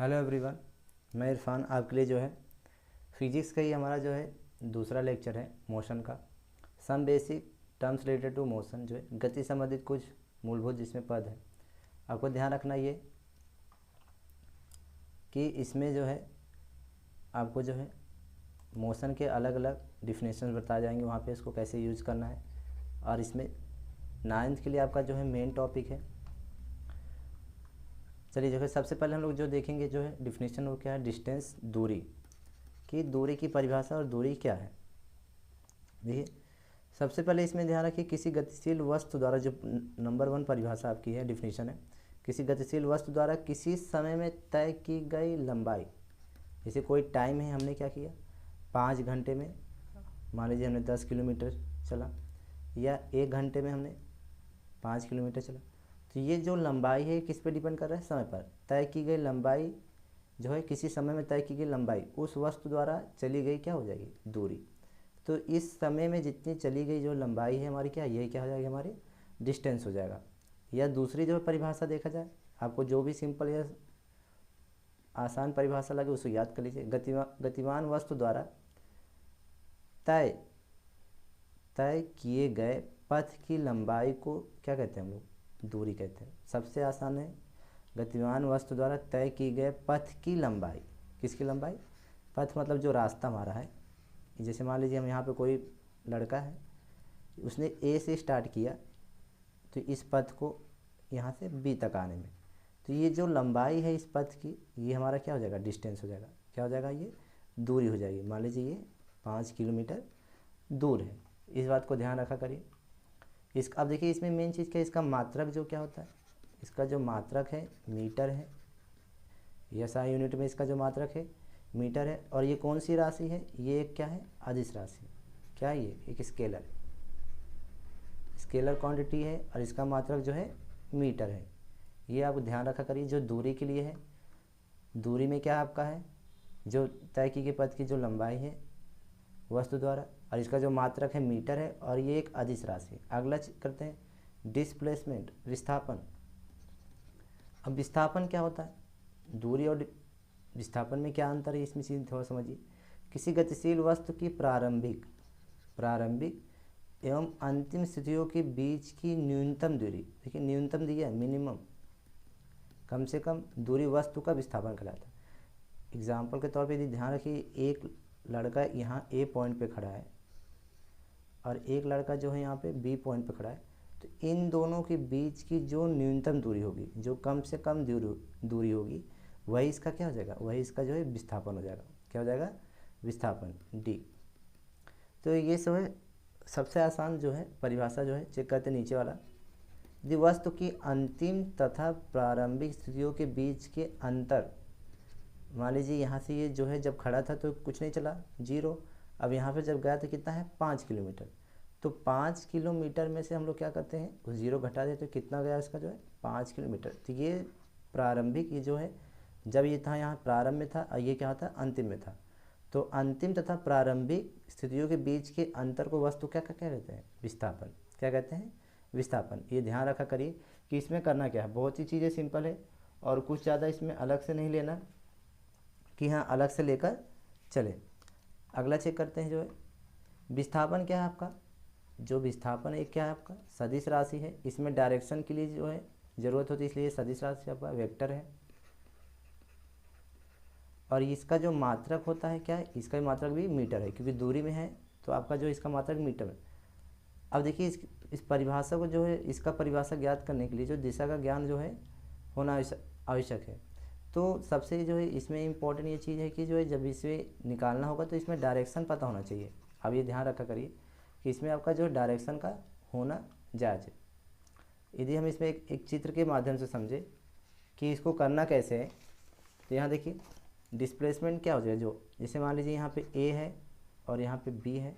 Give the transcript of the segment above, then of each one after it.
Hello everyone, मैं इरफान आपके लिए जो है फिजिक्स का ही हमारा जो है दूसरा लेक्चर है मोशन का। Some basic terms related to motion जो है गति संबंधित कुछ मूलभूत जिसमें पद है। आपको ध्यान रखना ये कि इसमें जो है आपको जो है मोशन के अलग अलग डिफिनेशन बताए जाएंगे, वहाँ पे इसको कैसे यूज़ करना है। और इसमें 9th के लिए आपका जो है मेन टॉपिक है। चलिए जो है सबसे पहले हम लोग जो देखेंगे जो है डिफिनेशन वो क्या है, डिस्टेंस दूरी की, दूरी की परिभाषा और दूरी क्या है। देखिए सबसे पहले इसमें ध्यान रखिए किसी गतिशील वस्तु द्वारा, जो नंबर 1 परिभाषा आपकी है, डिफिनेशन है, किसी गतिशील वस्तु द्वारा किसी समय में तय की गई लंबाई। जैसे कोई टाइम है, हमने क्या किया 5 घंटे में मान लीजिए हमने 10 किलोमीटर चला, या 1 घंटे में हमने 5 किलोमीटर चला। तो ये जो लंबाई है किस पे डिपेंड कर रहा है, समय पर। तय की गई लंबाई जो है किसी समय में तय की गई लंबाई उस वस्तु द्वारा चली गई क्या हो जाएगी, दूरी। तो इस समय में जितनी चली गई जो लंबाई है हमारी, क्या ये क्या हो जाएगी, हमारी डिस्टेंस हो जाएगा। या दूसरी जो परिभाषा देखा जाए, आपको जो भी सिंपल या आसान परिभाषा लगे उसको याद कर लीजिए। गतिमान वस्तु द्वारा तय किए गए पथ की लंबाई को क्या कहते हैं हम लोग, दूरी कहते हैं। सबसे आसान है, गतिमान वस्तु द्वारा तय की गए पथ की लंबाई। किसकी लंबाई, पथ मतलब जो रास्ता हमारा है। जैसे मान लीजिए हम यहाँ पे कोई लड़का है, उसने ए से स्टार्ट किया, तो इस पथ को यहाँ से बी तक आने में, तो ये जो लंबाई है इस पथ की, ये हमारा क्या हो जाएगा, डिस्टेंस हो जाएगा। क्या हो जाएगा, ये दूरी हो जाएगी। मान लीजिए ये 5 किलोमीटर दूर है, इस बात को ध्यान रखा करिए। अब देखिए इसमें मेन चीज़ क्या है, इसका मात्रक जो क्या होता है, इसका जो मात्रक है मीटर है। SI यूनिट में इसका जो मात्रक है मीटर है। और ये कौन सी राशि है, ये एक क्या है, अदिश राशि। क्या है ये, एक स्केलर क्वांटिटी है, और इसका मात्रक जो है मीटर है। ये आप ध्यान रखा करिए। जो दूरी के लिए है, दूरी में क्या आपका है, जो तय की गई पथ की जो लंबाई है वस्तु द्वारा, और इसका जो मात्रक है मीटर है, और ये एक अदिश राशि। अगला करते हैं डिस्प्लेसमेंट, विस्थापन। अब विस्थापन क्या होता है, दूरी और विस्थापन में क्या अंतर है, इसमें चीज़ थोड़ा समझिए। किसी गतिशील वस्तु की प्रारंभिक एवं अंतिम स्थितियों के बीच की न्यूनतम दूरी, देखिए न्यूनतम दिया है, मिनिमम, कम से कम दूरी वस्तु का विस्थापन कहलाता है। एग्जाम्पल के तौर पे यदि ध्यान रखिए, एक लड़का यहाँ ए पॉइंट पे खड़ा है और एक लड़का जो है यहाँ पे बी पॉइंट पे खड़ा है, तो इन दोनों के बीच की जो न्यूनतम दूरी होगी, जो कम से कम दूरी होगी, वही इसका क्या हो जाएगा, वही इसका जो है विस्थापन हो जाएगा। क्या हो जाएगा, विस्थापन, डी। तो ये सब है सबसे आसान जो है परिभाषा जो है, चेक करते नीचे वाला। यदि वस्तु की अंतिम तथा प्रारंभिक स्थितियों के बीच के अंतर, मान लीजिए यहाँ से ये जो है जब खड़ा था तो कुछ नहीं चला, 0। अब यहाँ पे जब गया तो कितना है, 5 किलोमीटर। तो 5 किलोमीटर में से हम लोग क्या करते हैं, उस 0 घटा देते, तो कितना गया इसका जो है 5 किलोमीटर। तो ये प्रारंभिक, ये जो है जब ये था यहाँ प्रारंभ में था, और ये क्या था, अंतिम में था। तो अंतिम तथा प्रारंभिक स्थितियों के बीच के अंतर को वस्तु क्या क्या कहते हैं, विस्थापन। क्या कहते हैं, विस्थापन। ये ध्यान रखा करिए कि इसमें करना क्या है, बहुत सी चीज़ें सिंपल है, और कुछ ज़्यादा इसमें अलग से नहीं लेना कि हाँ अलग से लेकर चले। अगला चेक करते हैं जो है विस्थापन क्या है आपका। जो विस्थापन है क्या है आपका, सदिश राशि है। इसमें डायरेक्शन के लिए जो है ज़रूरत होती है, इसलिए सदिश राशि आपका वेक्टर है। और इसका जो मात्रक होता है क्या है, इसका मात्रक भी मीटर है, क्योंकि दूरी में है तो आपका जो इसका मात्रक मीटर है। अब देखिए इस परिभाषा को जो है, इसका परिभाषा ज्ञात करने के लिए जो दिशा का ज्ञान जो है होना आवश्यक है। तो सबसे जो है इसमें इम्पोर्टेंट ये चीज़ है कि जो है जब इसे निकालना होगा तो इसमें डायरेक्शन पता होना चाहिए। अब ये ध्यान रखा करिए कि इसमें आपका जो डायरेक्शन का होना जायज़ है। यदि हम इसमें एक चित्र के माध्यम से समझे कि इसको करना कैसे है, तो यहाँ देखिए डिस्प्लेसमेंट क्या हो जाएगा, जो जैसे मान लीजिए यहाँ पे ए है और यहाँ पे बी है,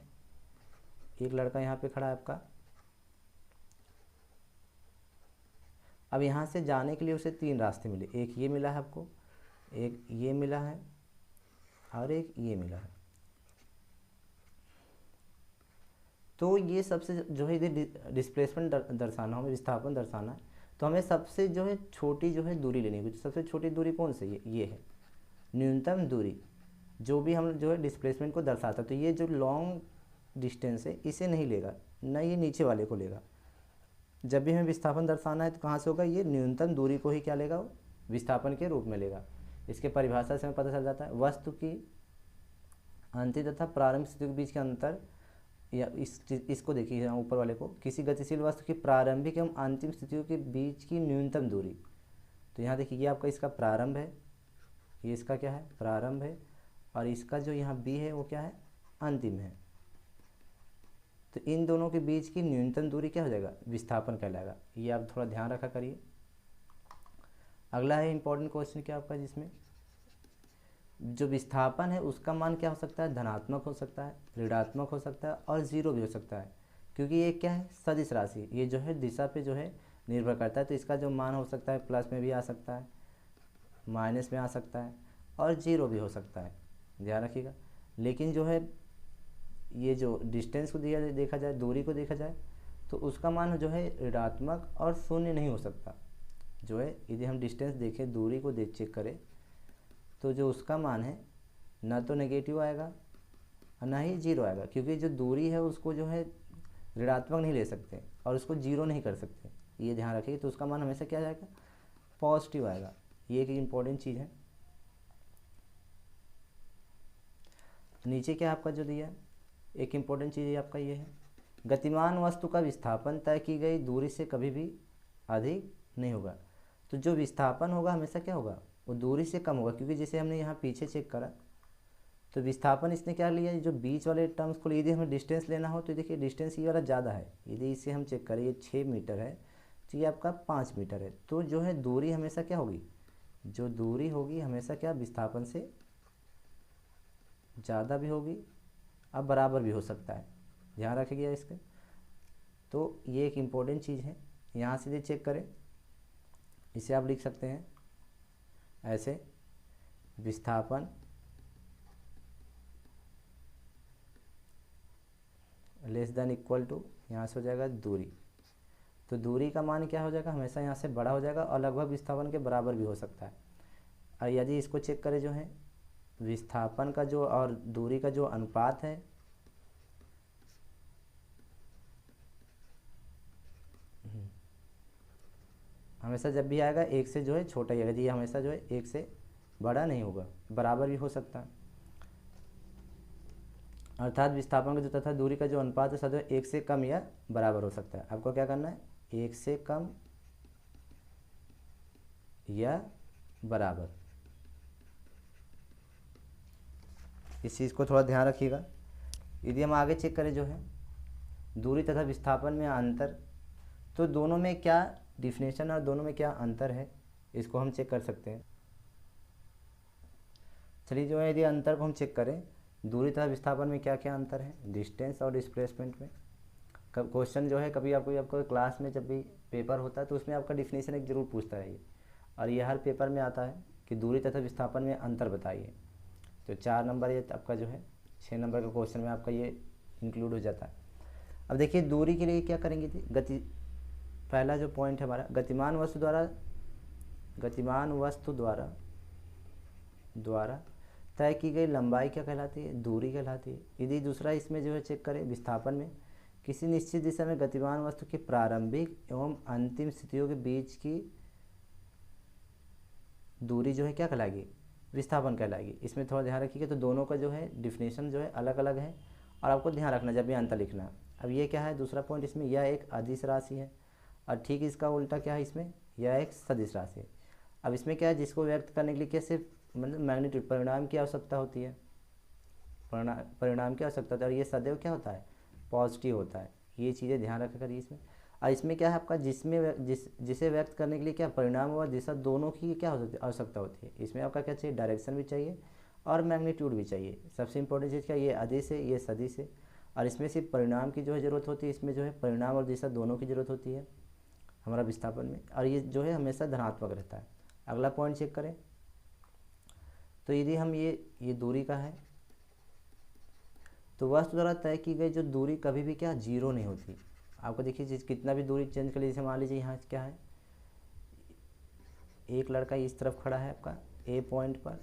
एक लड़का यहाँ पे खड़ा है आपका। अब यहाँ से जाने के लिए उसे 3 रास्ते मिले, एक ये मिला है आपको, एक ये मिला है, और एक ये मिला है। तो ये सबसे जो है यदि डिस्प्लेसमेंट दर्शाना, हमें विस्थापन दर्शाना है, तो हमें सबसे जो है छोटी जो है दूरी लेनी होगी। सबसे छोटी दूरी कौन सी है, ये है। न्यूनतम दूरी, जो भी हम जो है डिस्प्लेसमेंट को दर्शाता है, तो ये जो लॉन्ग डिस्टेंस है इसे नहीं लेगा, न ये नीचे वाले को लेगा। जब भी हमें विस्थापन दर्शाना है तो कहाँ से होगा, ये न्यूनतम दूरी को ही क्या लेगा, वो विस्थापन के रूप में लेगा। इसके परिभाषा से हमें पता चल जाता है, वस्तु की अंतिम तथा प्रारंभिक स्थिति के बीच के अंतर, या इसको देखिए यहाँ ऊपर वाले को, किसी गतिशील वस्तु की प्रारंभिक एवं अंतिम स्थितियों के बीच की न्यूनतम दूरी। तो यहाँ देखिए ये आपका इसका प्रारंभ है, ये इसका क्या है, प्रारंभ है, और इसका जो यहाँ बी है वो क्या है, अंतिम है। तो इन दोनों के बीच की न्यूनतम दूरी क्या हो जाएगा, विस्थापन कहलाएगा। ये आप थोड़ा ध्यान रखा करिए। अगला है इंपॉर्टेंट क्वेश्चन क्या आपका, जिसमें जो विस्थापन है उसका मान क्या हो सकता है, धनात्मक हो सकता है, ऋणात्मक हो सकता है और जीरो भी हो सकता है, क्योंकि ये क्या है, सदिश राशि, ये जो है दिशा पे जो है निर्भर करता है। तो इसका जो मान हो सकता है प्लस में भी आ सकता है, माइनस में आ सकता है और जीरो भी हो सकता है, ध्यान रखिएगा। लेकिन जो है ये जो डिस्टेंस को देखा जाए, दूरी को देखा जाए, तो उसका मान जो है ऋणात्मक और शून्य नहीं हो सकता। जो है यदि हम डिस्टेंस देखें, दूरी को चेक करें, तो जो उसका मान है ना तो नेगेटिव आएगा और ना ही जीरो आएगा, क्योंकि जो दूरी है उसको जो है ऋणात्मक नहीं ले सकते और उसको जीरो नहीं कर सकते, ये ध्यान रखिए। तो उसका मान हमेशा क्या जाएगा, पॉजिटिव आएगा। ये एक इम्पोर्टेंट चीज़ है। नीचे क्या आपका जो दिया है, एक इम्पोर्टेंट चीज़ आपका ये है, गतिमान वस्तु का विस्थापन तय की गई दूरी से कभी भी अधिक नहीं होगा। तो जो विस्थापन होगा हमेशा क्या होगा, वो दूरी से कम होगा, क्योंकि जैसे हमने यहाँ पीछे चेक करा तो विस्थापन इसने क्या लिया, जो बीच वाले टर्म्स को, यदि हमें डिस्टेंस लेना हो तो देखिए डिस्टेंस ये वाला ज़्यादा है, यदि इसे हम चेक करें, ये 6 मीटर है तो ये आपका 5 मीटर है। तो जो है दूरी हमेशा क्या होगी, जो दूरी होगी हमेशा क्या विस्थापन से ज़्यादा भी होगी, अब बराबर भी हो सकता है, ध्यान रखिएगा इसके। तो ये एक इम्पोर्टेंट चीज़ है। यहाँ से चेक करें, इसे आप लिख सकते हैं ऐसे, विस्थापन लेस देन इक्वल टू, यहाँ से हो जाएगा दूरी। तो दूरी का मान क्या हो जाएगा, हमेशा यहाँ से बड़ा हो जाएगा और लगभग विस्थापन के बराबर भी हो सकता है। और यदि इसको चेक करें, जो है विस्थापन का जो और दूरी का जो अनुपात है, हमेशा जब भी आएगा एक से जो है छोटा ही आएगा, यदि हमेशा जो है एक से बड़ा नहीं होगा, बराबर भी हो सकता है। अर्थात विस्थापन का जो तथा दूरी का जो अनुपात है सदैव एक से कम या बराबर हो सकता है। आपको क्या करना है, एक से कम या बराबर, इस चीज़ को थोड़ा ध्यान रखिएगा। यदि हम आगे चेक करें, जो है दूरी तथा विस्थापन में अंतर, तो दोनों में क्या डिफिनेशन और दोनों में क्या अंतर है, इसको हम चेक कर सकते हैं। चलिए, जो है यदि अंतर को हम चेक करें, दूरी तथा विस्थापन में क्या क्या अंतर है, डिस्टेंस और डिस्प्लेसमेंट में। कब क्वेश्चन जो है कभी आपको क्लास में जब भी पेपर होता है तो उसमें आपका डिफिनेशन एक जरूर पूछता है ये, और ये हर पेपर में आता है कि दूरी तथा विस्थापन में अंतर बताइए। तो 4 नंबर ये आपका जो है 6 नंबर का क्वेश्चन में आपका ये इंक्लूड हो जाता है। अब देखिए दूरी के लिए क्या करेंगे, गति, पहला जो पॉइंट है हमारा, गतिमान वस्तु द्वारा तय की गई लंबाई क्या कहलाती है, दूरी कहलाती है। यदि दूसरा इसमें जो है चेक करें, विस्थापन में किसी निश्चित दिशा में गतिमान वस्तु की प्रारंभिक एवं अंतिम स्थितियों के बीच की दूरी जो है क्या कहलाएगी, विस्थापन कहलाएगी। इसमें थोड़ा ध्यान रखिएगा। तो दोनों का जो है डिफिनेशन जो है अलग अलग है, और आपको ध्यान रखना जब भी अंतर लिखना। अब ये क्या है दूसरा पॉइंट, इसमें यह एक अदिश राशि है और ठीक इसका उल्टा क्या है, इसमें यह एक सदिश राशि है। अब इसमें क्या है, जिसको व्यक्त करने के लिए कैसे, मतलब मैग्नीट्यूड, परिणाम की आवश्यकता होती है, परिणाम की आवश्यकता होती है, और ये सदैव क्या होता है, पॉजिटिव होता है। ये चीज़ें ध्यान रखा करिए इसमें। और इसमें क्या है आपका, जिसे व्यक्त करने के लिए क्या परिणाम और दिशा दोनों की क्या हो सकती है, आवश्यकता होती है। इसमें आपका क्या चाहिए, डायरेक्शन भी चाहिए और मैग्नीट्यूड भी चाहिए। सबसे इंपॉर्टेंट चीज़ क्या, ये अदिश है, ये सदिश है, और इसमें सिर्फ परिणाम की जो है ज़रूरत होती है। इसमें जो है परिणाम और दिशा दोनों की ज़रूरत होती है हमारा विस्थापन में, और ये जो है हमेशा धनात्मक रहता है। अगला पॉइंट चेक करें, तो यदि हम ये दूरी का है, तो वस्तु द्वारा तय की गई जो दूरी कभी भी क्या जीरो नहीं होती। आपको देखिए जिस कितना भी दूरी चेंज कर लीजिए, जैसे मान लीजिए यहाँ क्या है, एक लड़का इस तरफ खड़ा है आपका ए पॉइंट पर,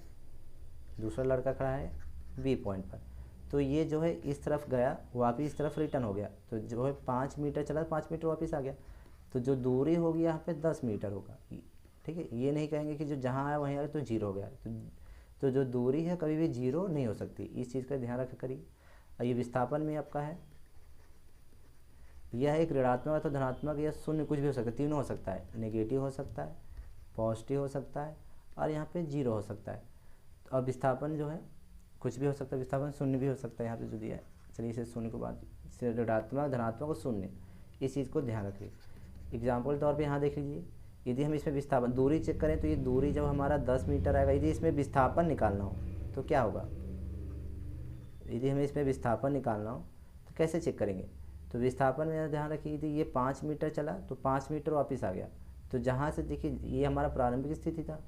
दूसरा लड़का खड़ा है बी पॉइंट पर, तो ये जो है इस तरफ गया, वापिस इस तरफ रिटर्न हो गया, तो जो है 5 मीटर चला, 5 मीटर वापस आ गया, तो जो दूरी होगी यहाँ पे 10 मीटर होगा। ठीक है, ये नहीं कहेंगे कि जो जहाँ आया वहीं आया तो 0 हो गया, तो जो दूरी है कभी भी 0 नहीं हो सकती, इस चीज़ का ध्यान रखा करिए। और ये विस्थापन में आपका है, यह एक ऋणात्मक अथवा धनात्मक या शून्य कुछ भी हो सकता है, तीनों हो सकता है, नेगेटिव हो सकता है, पॉजिटिव हो सकता है, और यहाँ पे 0 हो सकता है। तो अब विस्थापन जो है कुछ भी हो सकता है, विस्थापन शून्य भी हो सकता है यहाँ पे जो दिया है। चलिए इसे शून्य को बात से ऋणात्मक धनात्मक और शून्य, इस चीज़ को ध्यान रखिए। एग्जाम्पल तौर पे यहाँ देख लीजिए, यदि हम इसमें विस्थापन दूरी चेक करें तो ये दूरी जब हमारा 10 मीटर आएगा, यदि इसमें विस्थापन निकालना हो तो क्या होगा, यदि हमें इसमें विस्थापन निकालना हो तो कैसे चेक करेंगे। तो विस्थापन में ध्यान रखिए, यदि ये 5 मीटर चला तो 5 मीटर वापस आ गया, तो जहाँ से देखिए ये हमारा प्रारंभिक स्थिति था,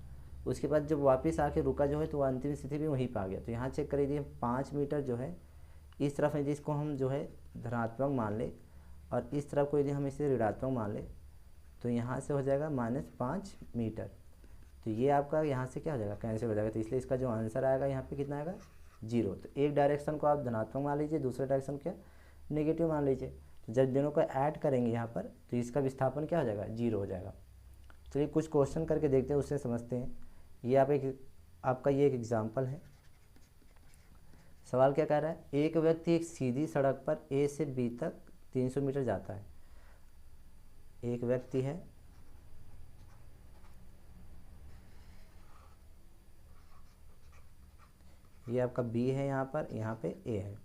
उसके बाद जब वापस आके रुका जो है तो अंतिम स्थिति भी वहीं पर आ गया। तो यहाँ चेक करिए 5 मीटर जो है इस तरफ है, जिसको हम जो है धनात्मक मान ले, और इस तरफ को यदि हम इसे ऋणात्मक मान ले तो यहाँ से हो जाएगा -5 मीटर। तो ये आपका यहाँ से क्या हो जाएगा, कैंसिल हो जाएगा। तो इसलिए इसका जो आंसर आएगा यहाँ पे कितना आएगा, 0। तो एक डायरेक्शन को आप धनात्मक मान लीजिए, दूसरे डायरेक्शन क्या नेगेटिव मान लीजिए। तो जब दोनों को ऐड करेंगे यहाँ पर तो इसका विस्थापन क्या हो जाएगा, 0 हो जाएगा। चलिए कुछ क्वेश्चन करके देखते हैं, उससे समझते हैं। ये आपका ये एक एग्जाम्पल है। सवाल क्या कह रहा है, एक व्यक्ति एक सीधी सड़क पर ए से बी तक 300 मीटर जाता है। एक व्यक्ति है, ये आपका बी है यहाँ पे ए है।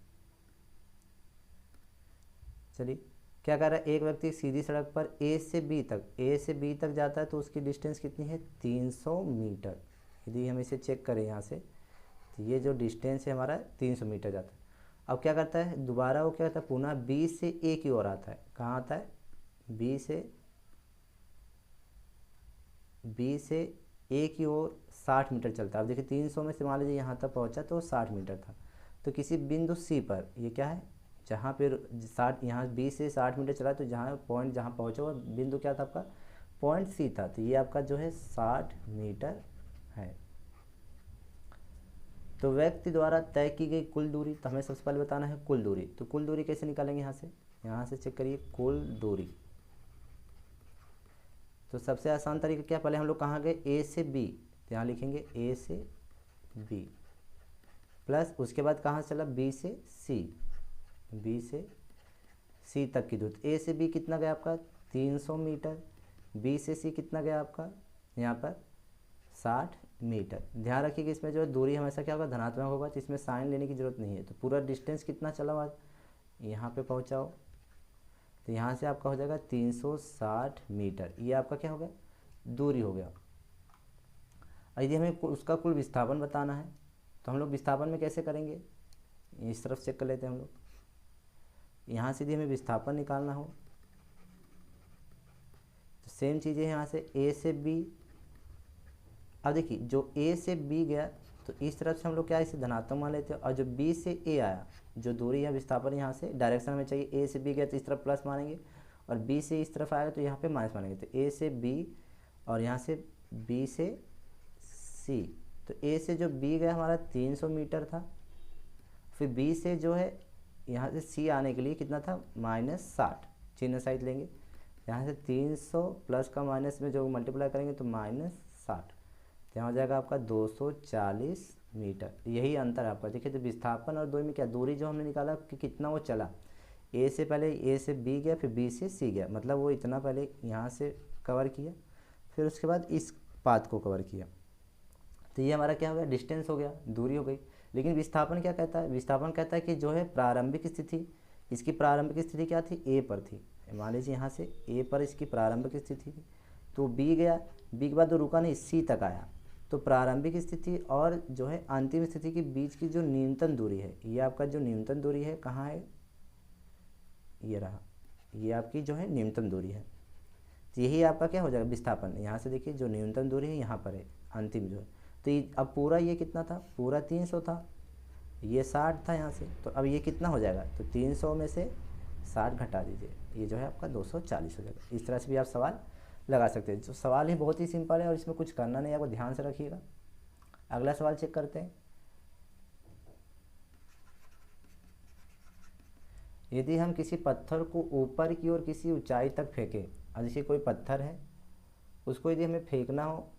चलिए क्या कर रहा है, एक व्यक्ति सीधी सड़क पर ए से बी तक जाता है, तो उसकी डिस्टेंस कितनी है, 300 मीटर। यदि हम इसे चेक करें यहाँ से तो ये जो डिस्टेंस है हमारा 300 मीटर जाता है। अब क्या करता है, दोबारा वो क्या करता है, पुनः बी से ए की ओर आता है। कहाँ आता है, बी से ए की ओर 60 मीटर चलता है। अब देखिए 300 में से मान लीजिए यहाँ तक पहुँचा तो 60 मीटर था, तो किसी बिंदु सी पर ये क्या है, जहाँ पे 60, यहाँ बी से 60 मीटर चला, तो जहाँ पॉइंट जहाँ पहुँचा वो बिंदु क्या था आपका, पॉइंट सी था। तो ये आपका जो है 60 मीटर है। तो व्यक्ति द्वारा तय की गई कुल दूरी, तो हमें सबसे पहले बताना है कुल दूरी। तो कुल दूरी कैसे निकालेंगे, यहाँ से चेक करिए कुल दूरी। तो सबसे आसान तरीका क्या, पहले हम लोग कहाँ गए, ए से बी, तो यहाँ लिखेंगे ए से बी, प्लस उसके बाद कहाँ चला, बी से सी तक की दूरी। ए से बी कितना गया आपका 300 मीटर, बी से सी कितना गया आपका यहाँ पर 60 मीटर। ध्यान रखिए कि इसमें जो दूरी हमेशा क्या होगा, धनात्मक होगा, तो इसमें साइन लेने की ज़रूरत नहीं है। तो पूरा डिस्टेंस कितना चला हुआ, यहाँ पे पहुँचाओ, तो यहाँ से आपका हो जाएगा 360 मीटर। ये आपका क्या हो गया, दूरी हो गया। यदि हमें उसका कुल विस्थापन बताना है तो हम लोग विस्थापन में कैसे करेंगे, इस तरफ चेक कर लेते हैं हम लोग। यहाँ से यदि हमें विस्थापन निकालना हो तो सेम चीज़ें यहाँ से ए से बी। अब देखिए जो ए से बी गया तो इस तरफ से हम लोग क्या इसे धनात्मक मान लेते हैं, और जो बी से ए आया, जो दूरी है विस्थापन यहाँ से डायरेक्शन हमें चाहिए, ए से बी गया तो इस तरफ प्लस मानेंगे, और बी से इस तरफ आएगा तो यहाँ पे माइनस मानेंगे। तो ए से बी और यहाँ से बी से सी, तो ए से जो बी गया हमारा 300 मीटर था, फिर बी से जो है यहाँ से सी आने के लिए कितना था, -60, चिन्ह साइड लेंगे, यहाँ से 300 प्लस का माइनस में जो मल्टीप्लाई करेंगे तो -60, तो यहाँ हो जाएगा आपका 240 मीटर। यही अंतर है आपका। देखिए तो विस्थापन और दूरी में क्या, दूरी जो हमने निकाला कि कितना वो चला, ए से पहले ए से बी गया, फिर बी से सी गया, मतलब वो इतना पहले यहाँ से कवर किया, फिर उसके बाद इस पाथ को कवर किया। तो ये हमारा क्या हो गया, डिस्टेंस हो गया, दूरी हो गई। लेकिन विस्थापन क्या कहता है, विस्थापन कहता है कि जो है प्रारंभिक स्थिति, इसकी प्रारंभिक स्थिति क्या थी, ए पर थी। मान लीजिए यहाँ से ए पर इसकी प्रारंभिक स्थिति थी, तो बी गया, बी के बाद तो रुका नहीं, सी तक आया, तो प्रारंभिक स्थिति और जो है अंतिम स्थिति के बीच की जो न्यूनतम दूरी है, ये आपका जो न्यूनतम दूरी है कहाँ है, ये रहा, ये आपकी जो है न्यूनतम दूरी है। तो यही आपका क्या हो जाएगा विस्थापन। यहाँ से देखिए जो न्यूनतम दूरी है यहाँ पर है, अंतिम जो है। तो अब पूरा ये कितना था, पूरा 300 था, ये 60 था यहाँ से, तो अब ये कितना हो जाएगा, तो 300 में से 60 घटा दीजिए, ये जो है आपका 240 हो जाएगा। इस तरह से भी आप सवाल लगा सकते हैं। जो सवाल है बहुत ही सिंपल है और इसमें कुछ करना नहीं है, आपको ध्यान से रखिएगा। अगला सवाल चेक करते हैं। यदि हम किसी पत्थर को ऊपर की ओर किसी ऊंचाई तक फेंकें, और जैसे कोई पत्थर है उसको यदि हमें फेंकना हो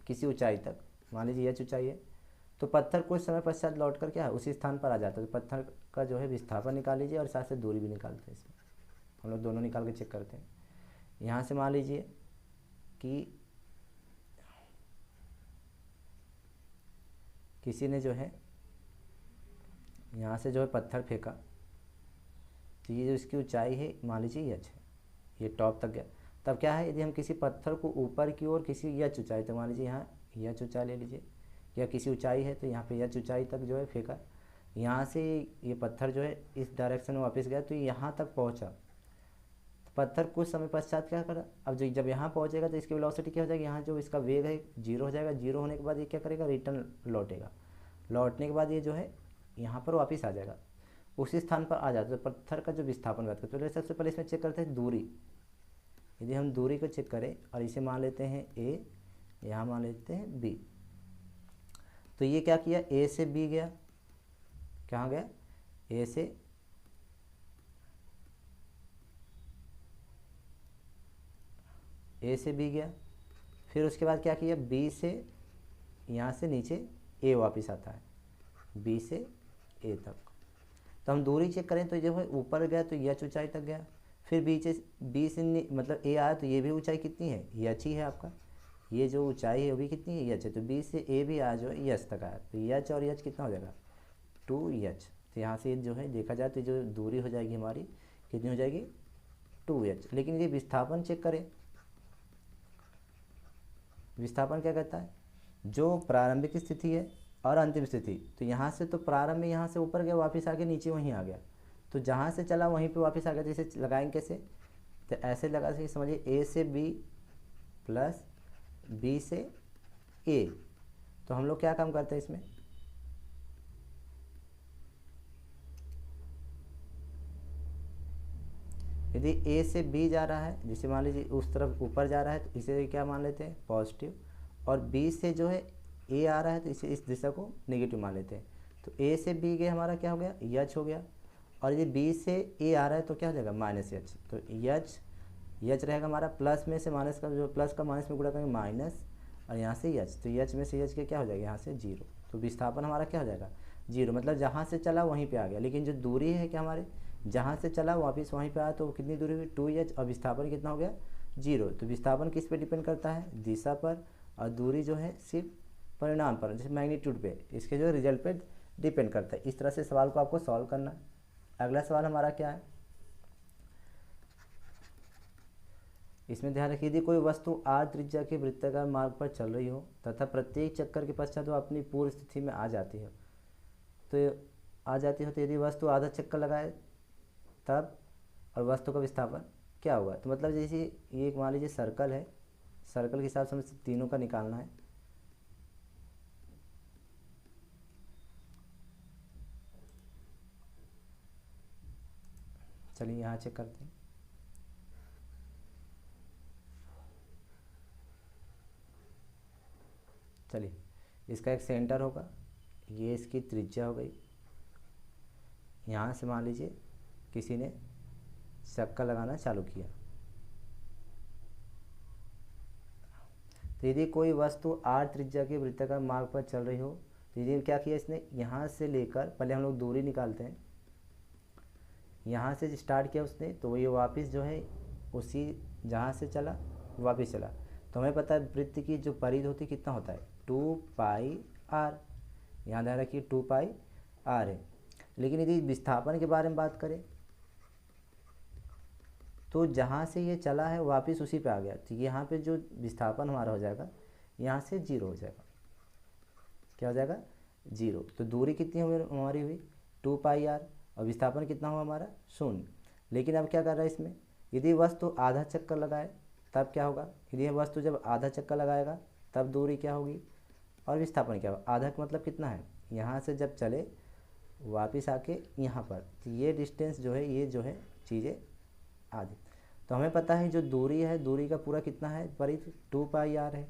किसी ऊंचाई तक, मान लीजिए यह ऊंचाई है, तो पत्थर कुछ समय पश्चात लौट कर क्या है उसी स्थान पर आ जाता है। तो पत्थर का जो है विस्थापन निकाल लीजिए और साथ से दूरी भी निकालते हैं। इसमें हम लोग दोनों निकाल के चेक करते हैं। यहाँ से मान लीजिए कि किसी ने जो है यहाँ से जो है पत्थर फेंका, तो ये जो इसकी ऊंचाई है मान लीजिए यच है, ये टॉप तक गया। तब क्या है, यदि हम किसी पत्थर को ऊपर की ओर किसी यच ऊंचाई तक, मान लीजिए यहाँ यच ऊंचाई ले लीजिए, या किसी ऊंचाई है तो यहाँ पे यच ऊंचाई तक जो है फेंका, यहाँ से ये पत्थर जो है इस डायरेक्शन में वापस गया तो यहाँ तक पहुँचा। तो पत्थर कुछ समय पश्चात क्या करा, अब जो जब यहाँ पहुँचेगा तो इसकी वेलोसिटी क्या हो जाएगी, यहाँ जो इसका वेग है जीरो हो जाएगा। जीरो होने के बाद ये क्या करेगा, रिटर्न लौटेगा। लौटने के बाद ये जो है यहाँ पर वापस आ जाएगा, उसी स्थान पर आ जाता है। तो पत्थर का जो विस्थापन बात करते हैं, तो सबसे पहले इसमें चेक करते हैं दूरी। यदि हम दूरी को चेक करें और इसे मान लेते हैं a, यहाँ मान लेते हैं b, तो ये क्या किया, a से b गया, कहाँ गया, a से b गया। फिर उसके बाद क्या किया, b से यहाँ से नीचे a वापस आता है, b से a तक। तो हम दूरी चेक करें तो जो है ऊपर गया तो यच ऊंचाई तक गया। फिर बी से मतलब ए आया तो ये भी ऊंचाई कितनी है, यच ही है आपका। ये जो ऊंचाई है वो भी कितनी है, यच है। तो बी से ए भी आया जो है यच तक आया, तो यच और यच कितना हो जाएगा, 2h। तो यहाँ से जो है देखा जाए तो जो दूरी हो जाएगी हमारी कितनी हो जाएगी, 2h। लेकिन यदि विस्थापन चेक करें, विस्थापन क्या कहता है, जो प्रारंभिक स्थिति है और अंतिम स्थिति। तो यहाँ से तो प्रारंभ में यहाँ से ऊपर गया, वापस आके नीचे वहीं आ गया, तो जहाँ से चला वहीं पे वापस आ गया। तो इसे लगाएंगे कैसे, तो ऐसे लगा सकते, समझिए a से b प्लस b से a। तो हम लोग क्या काम करते हैं इसमें, यदि a से b जा रहा है, जैसे मान लीजिए उस तरफ ऊपर जा रहा है तो इसे क्या मान लेते हैं पॉजिटिव, और b से जो है a आ रहा है तो इसे इस दिशा को नेगेटिव मान लेते हैं। तो a से b गए हमारा क्या हो गया, यच हो गया। और यदि b से a आ रहा है तो क्या हो जाएगा, माइनस यच। तो यच रहेगा हमारा, प्लस में से माइनस का, जो प्लस का माइनस में गुणा करेंगे माइनस, और यहाँ से यच, तो यच में से यच के क्या हो जाएगा, यहाँ से जीरो। तो विस्थापन हमारा क्या हो जाएगा, जीरो। मतलब जहाँ से चला वहीं पे आ गया। लेकिन जो दूरी है क्या हमारे, जहाँ से चला वापस वहीं पे आया, तो कितनी दूरी हुई, 2h, और विस्थापन कितना हो गया, जीरो। तो विस्थापन किस पे डिपेंड करता है, दिशा पर, और दूरी जो है सिर्फ परिणाम पर, जैसे मैग्नीट्यूड पे, इसके जो रिजल्ट पे डिपेंड करता है। इस तरह से सवाल को आपको सॉल्व करना है। अगला सवाल हमारा क्या है, इसमें ध्यान रखिए, यदि कोई वस्तु r त्रिज्या के वृत्ताकार मार्ग पर चल रही हो तथा प्रत्येक चक्कर के पश्चात वो अपनी पूर्व स्थिति में आ जाती है, तो यदि वस्तु आधा चक्कर लगाए तब, और वस्तु का विस्थापन क्या होगा। तो मतलब जैसे ये एक मान लीजिए सर्कल है, सर्कल के हिसाब से हमें तीनों का निकालना है। चलिए यहाँ चेक करते हैं। चलिए, इसका एक सेंटर होगा, ये इसकी त्रिज्या हो गई। यहाँ से मान लीजिए किसी ने चक्कर लगाना चालू किया, तो यदि कोई वस्तु r त्रिज्या के वृत्ताकार मार्ग पर चल रही हो, तो यदि क्या किया इसने, यहाँ से लेकर, पहले हम लोग दूरी निकालते हैं, यहाँ से स्टार्ट किया उसने, तो ये वापस जो है उसी जहाँ से चला वापस चला। तो हमें पता है वृत्त की जो परिधि होती कितना होता है, 2πr। यहाँ ध्यान रखिए 2πr है। लेकिन यदि विस्थापन के बारे में बात करें, तो जहाँ से ये चला है वापस उसी पे आ गया, तो यहाँ पे जो विस्थापन हमारा हो जाएगा, यहाँ से जीरो हो जाएगा। क्या हो जाएगा, जीरो। तो दूरी कितनी हमारी हुई, 2πr, और विस्थापन कितना हुआ हमारा, 0। लेकिन अब क्या कर रहा है इसमें, यदि वस्तु आधा चक्कर लगाए तब क्या होगा, यदि वस्तु जब आधा चक्कर लगाएगा तब दूरी क्या होगी और विस्थापन क्या होगा। आधा का मतलब कितना है, यहाँ से जब चले वापस आके यहाँ पर, तो ये डिस्टेंस जो है, ये जो है चीज़ें आधी। तो हमें पता है जो दूरी है, दूरी का पूरा कितना है, परिधि 2πr है।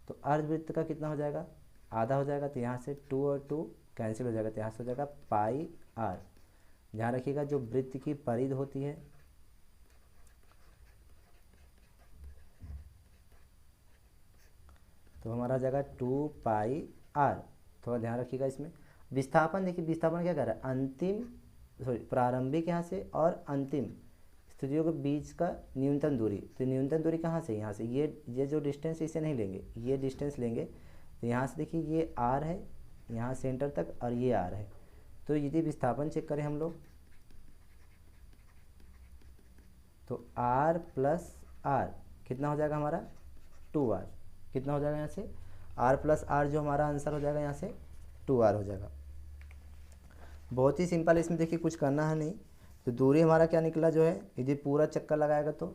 तो अर्धवृत्त का कितना हो जाएगा, आधा हो जाएगा। तो यहाँ से 2 और 2 कैंसिल हो जाएगा, तो यहाँ से हो जाएगा πr। ध्यान रखिएगा जो वृत्त की परिध होती है तो हमारा हो जाएगा 2πr। थोड़ा ध्यान रखिएगा इसमें। विस्थापन, देखिए विस्थापन क्या कर रहा है, अंतिम प्रारंभिक यहाँ से और अंतिम स्थितियों के बीच का न्यूनतम दूरी। तो न्यूनतम दूरी कहाँ से, यहाँ से, ये जो डिस्टेंस इसे नहीं लेंगे, ये डिस्टेंस लेंगे। तो यहाँ से देखिए ये r है यहाँ सेंटर तक और ये r है। तो यदि विस्थापन चेक करें हम लोग तो r प्लस r कितना हो जाएगा हमारा 2r। कितना हो जाएगा यहाँ से r प्लस r, जो हमारा आंसर हो जाएगा यहाँ से 2r हो जाएगा। बहुत ही सिंपल, इसमें देखिए कुछ करना है नहीं। तो दूरी हमारा क्या निकला जो है, यदि पूरा चक्कर लगाएगा तो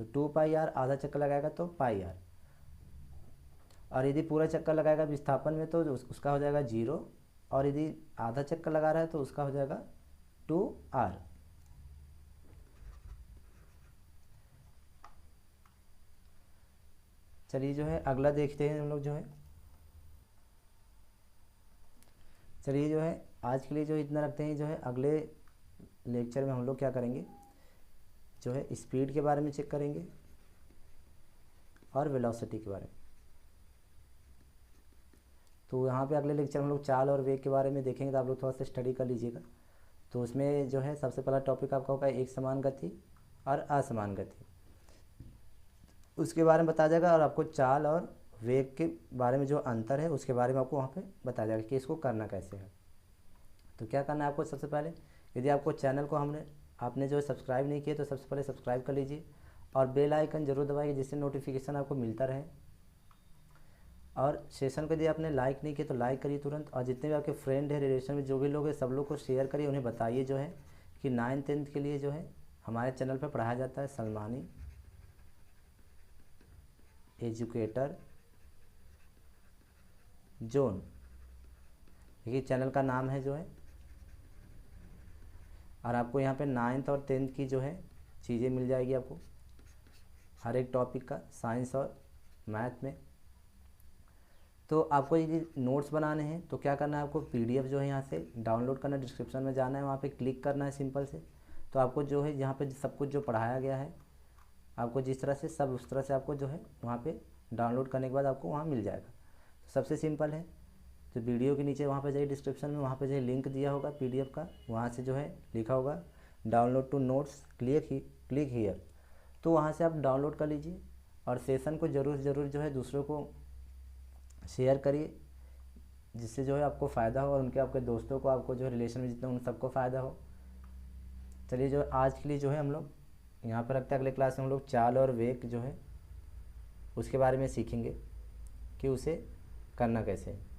2πr, आधा चक्कर लगाएगा तो πr, और यदि पूरा चक्कर लगाएगा विस्थापन में तो उसका हो जाएगा 0, और यदि आधा चक्कर लगा रहा है तो उसका हो जाएगा 2r। चलिए जो है अगला देखते हैं हम लोग जो है। चलिए जो है आज के लिए जो इतना रखते हैं। जो है अगले लेक्चर में हम लोग क्या करेंगे, जो है स्पीड के बारे में चेक करेंगे और वेलोसिटी के बारे में। तो यहाँ पे अगले लेक्चर में हम लोग चाल और वेग के बारे में देखेंगे, तो आप लोग थोड़ा सा स्टडी कर लीजिएगा। तो उसमें जो है सबसे पहला टॉपिक आपका होगा एक समान गति और असमान गति, उसके बारे में बताया जाएगा। और आपको चाल और वेग के बारे में जो अंतर है उसके बारे में आपको वहाँ पे बताया जाएगा कि इसको करना कैसे है। तो क्या करना है आपको, सबसे पहले यदि आपको चैनल को आपने जो सब्सक्राइब नहीं किया तो सबसे पहले सब्सक्राइब कर लीजिए और बेल आइकन जरूर दबाइए जिससे नोटिफिकेशन आपको मिलता रहे। और सेशन को यदि आपने लाइक नहीं किया तो लाइक करिए तुरंत, और जितने भी आपके फ्रेंड है, रिलेशन में जो भी लोग हैं, सब लोग को शेयर करिए। उन्हें बताइए जो है कि 9th-10th के लिए जो है हमारे चैनल पर पढ़ाया जाता है सलमानी एजुकेटर जोन। देखिए चैनल का नाम है जो है, और आपको यहाँ पे 9th और 10th की जो है चीज़ें मिल जाएगी आपको हर एक टॉपिक का, साइंस और मैथ में। तो आपको यदि नोट्स बनाने हैं तो क्या करना है, आपको पीडीएफ जो है यहाँ से डाउनलोड करना है, डिस्क्रिप्शन में जाना है, वहाँ पे क्लिक करना है सिंपल से। तो आपको जो है यहाँ पे सब कुछ जो पढ़ाया गया है आपको जिस तरह से सब उस तरह से आपको जो है वहाँ पे डाउनलोड करने के बाद आपको वहाँ मिल जाएगा। तो सबसे सिंपल है, तो वीडियो के नीचे वहाँ पे जाइए डिस्क्रिप्शन में, वहाँ पे जो लिंक दिया होगा पीडीएफ का, वहाँ से जो है लिखा होगा download to notes click here. तो वहाँ से आप डाउनलोड कर लीजिए और सेशन को ज़रूर जो है दूसरों को शेयर करिए, जिससे जो है आपको फ़ायदा हो और उनके आपके दोस्तों को, आपको जो है रिलेशन में जितने उन सबको फ़ायदा हो। चलिए जो आज के लिए जो है हम लोग यहाँ पर रखते हैं। अगले क्लास में हम लोग चाल और वेग जो है उसके बारे में सीखेंगे कि उसे करना कैसे है।